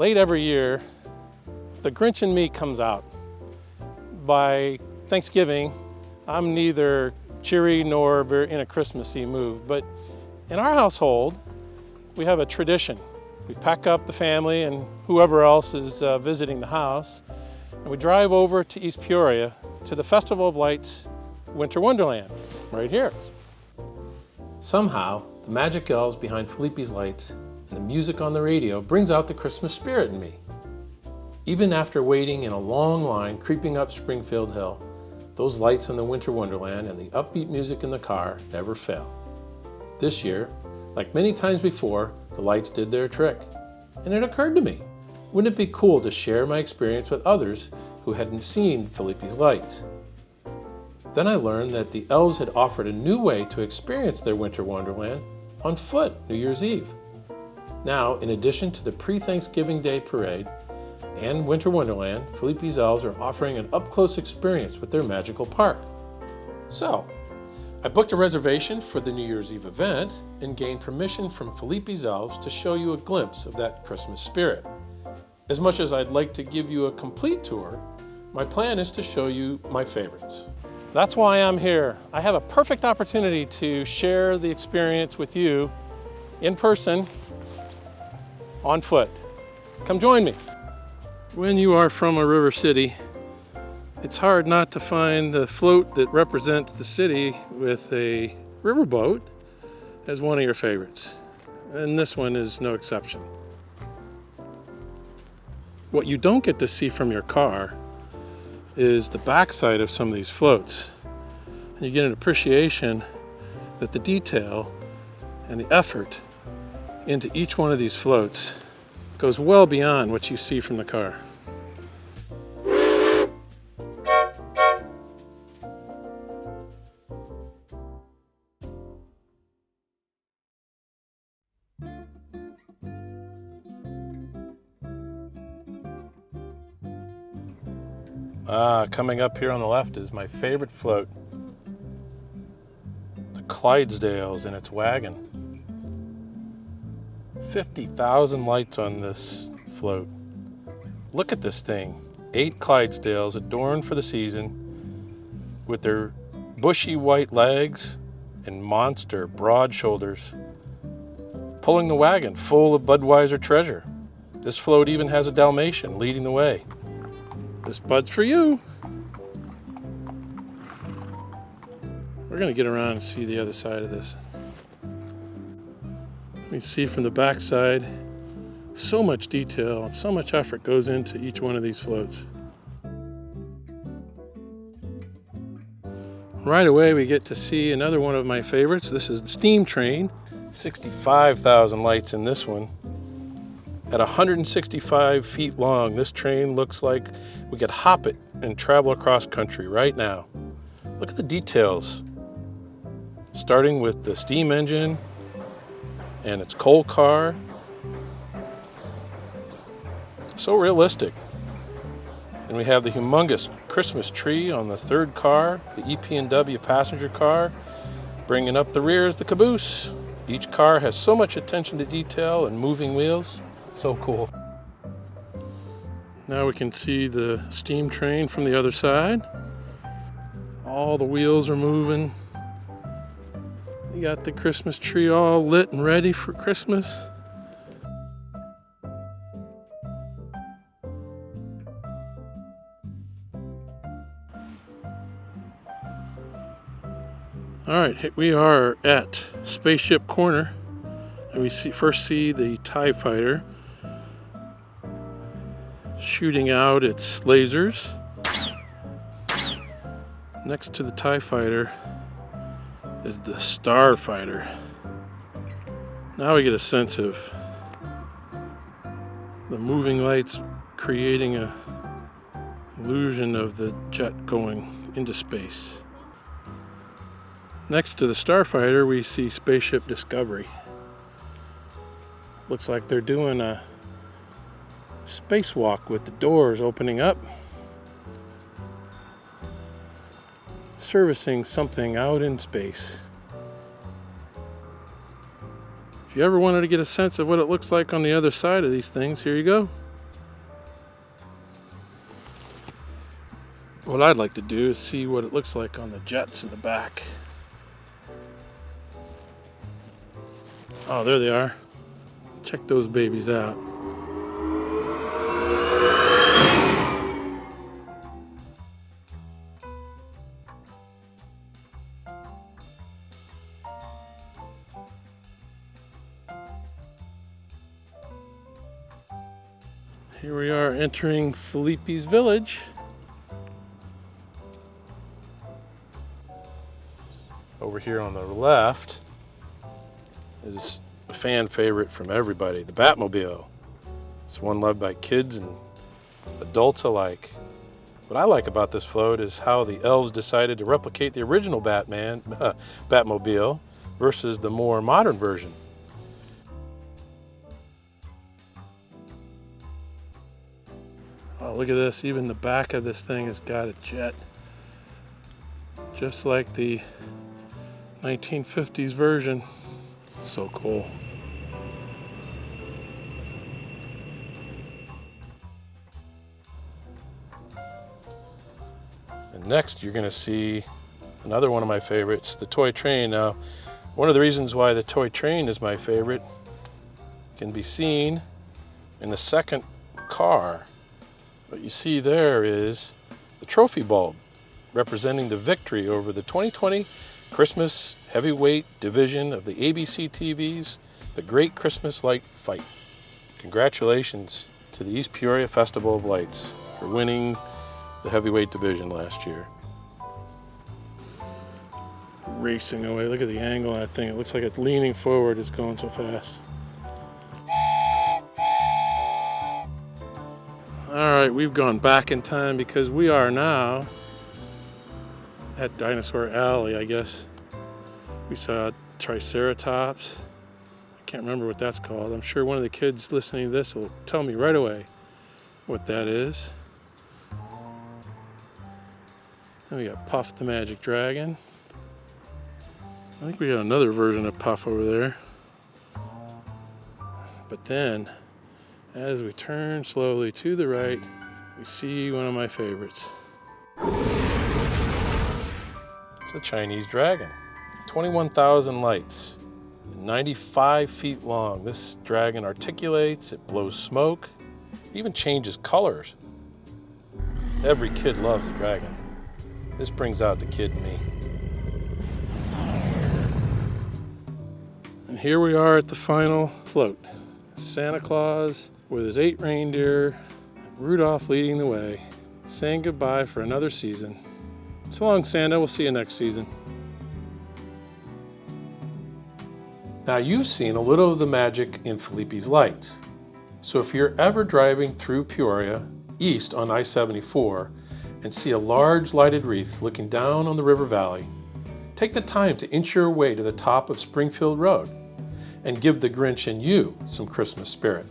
Late every year, the Grinch in me comes out. By Thanksgiving, I'm neither cheery nor in a Christmassy mood, but in our household, we have a tradition. We pack up the family and whoever else is visiting the house, and we drive over to East Peoria to the Festival of Lights Winter Wonderland, right here. Somehow, the magic elves behind Felipe's lights and the music on the radio brings out the Christmas spirit in me. Even after waiting in a long line creeping up Springfield Hill, those lights in the Winter Wonderland and the upbeat music in the car never fail. This year, like many times before, the lights did their trick. And it occurred to me, wouldn't it be cool to share my experience with others who hadn't seen Felipe's lights? Then I learned that the elves had offered a new way to experience their Winter Wonderland on foot New Year's Eve. Now, in addition to the pre-Thanksgiving Day parade and Winter Wonderland, Felipe's elves are offering an up-close experience with their magical park. So, I booked a reservation for the New Year's Eve event and gained permission from Felipe's elves to show you a glimpse of that Christmas spirit. As much as I'd like to give you a complete tour, my plan is to show you my favorites. That's why I'm here. I have a perfect opportunity to share the experience with you in person, on foot. Come join me. When you are from a river city, it's hard not to find the float that represents the city with a riverboat as one of your favorites. And this one is no exception. What you don't get to see from your car is the backside of some of these floats. And you get an appreciation that the detail and the effort into each one of these floats goes well beyond what you see from the car. Coming up here on the left is my favorite float, the Clydesdales in its wagon. 50,000 lights on this float. Look at this thing. 8 Clydesdales adorned for the season with their bushy white legs and monster broad shoulders, pulling the wagon full of Budweiser treasure. This float even has a Dalmatian leading the way. This Bud's for you. We're gonna get around and see the other side of this. You can see from the back side, so much detail and so much effort goes into each one of these floats. Right away we get to see another one of my favorites. This is the steam train. 65,000 lights in this one. At 165 feet long, this train looks like we could hop it and travel across country right now. Look at the details. Starting with the steam engine and its coal car. So realistic. And we have the humongous Christmas tree on the third car, the EP&W passenger car. Bringing up the rear is the caboose. Each car has so much attention to detail and moving wheels. So cool. Now we can see the steam train from the other side. All the wheels are moving. You got the Christmas tree all lit and ready for Christmas. All right, we are at Starship Corner, and we first see the TIE fighter shooting out its lasers. Next to the TIE fighter is the Starfighter. Now we get a sense of the moving lights creating an illusion of the jet going into space. Next to the Starfighter, we see Spaceship Discovery. Looks like they're doing a spacewalk with the doors opening up, servicing something out in space. If you ever wanted to get a sense of what it looks like on the other side of these things, here you go. What I'd like to do is see what it looks like on the jets in the back. Oh, there they are. Check those babies out. Here we are entering Felipe's village. Over here on the left is a fan favorite from everybody, the Batmobile. It's one loved by kids and adults alike. What I like about this float is how the elves decided to replicate the original Batmobile versus the more modern version. Oh, look at this. Even the back of this thing has got a jet. Just like the 1950s version. So cool. And next you're going to see another one of my favorites, the toy train. Now, one of the reasons why the toy train is my favorite can be seen in the second car. What you see there is the trophy bulb representing the victory over the 2020 Christmas Heavyweight Division of the ABC TV's The Great Christmas Light Fight. Congratulations to the East Peoria Festival of Lights for winning the Heavyweight Division last year. Racing away. Look at the angle of that thing. It looks like it's leaning forward. It's going so fast. All right, we've gone back in time because we are now at Dinosaur Alley, I guess. We saw Triceratops. I can't remember what that's called. I'm sure one of the kids listening to this will tell me right away what that is. And we got Puff the Magic Dragon. I think we got another version of Puff over there. But then, as we turn slowly to the right, we see one of my favorites. It's the Chinese dragon. 21,000 lights, 95 feet long. This dragon articulates, it blows smoke, even changes colors. Every kid loves a dragon. This brings out the kid in me. And here we are at the final float. Santa Claus with his 8 reindeer, Rudolph leading the way, saying goodbye for another season. So long, Santa. We'll see you next season. Now you've seen a little of the magic in Felipe's lights. So if you're ever driving through Peoria, east on I-74, and see a large lighted wreath looking down on the river valley, take the time to inch your way to the top of Springfield Road and give the Grinch in you some Christmas spirit.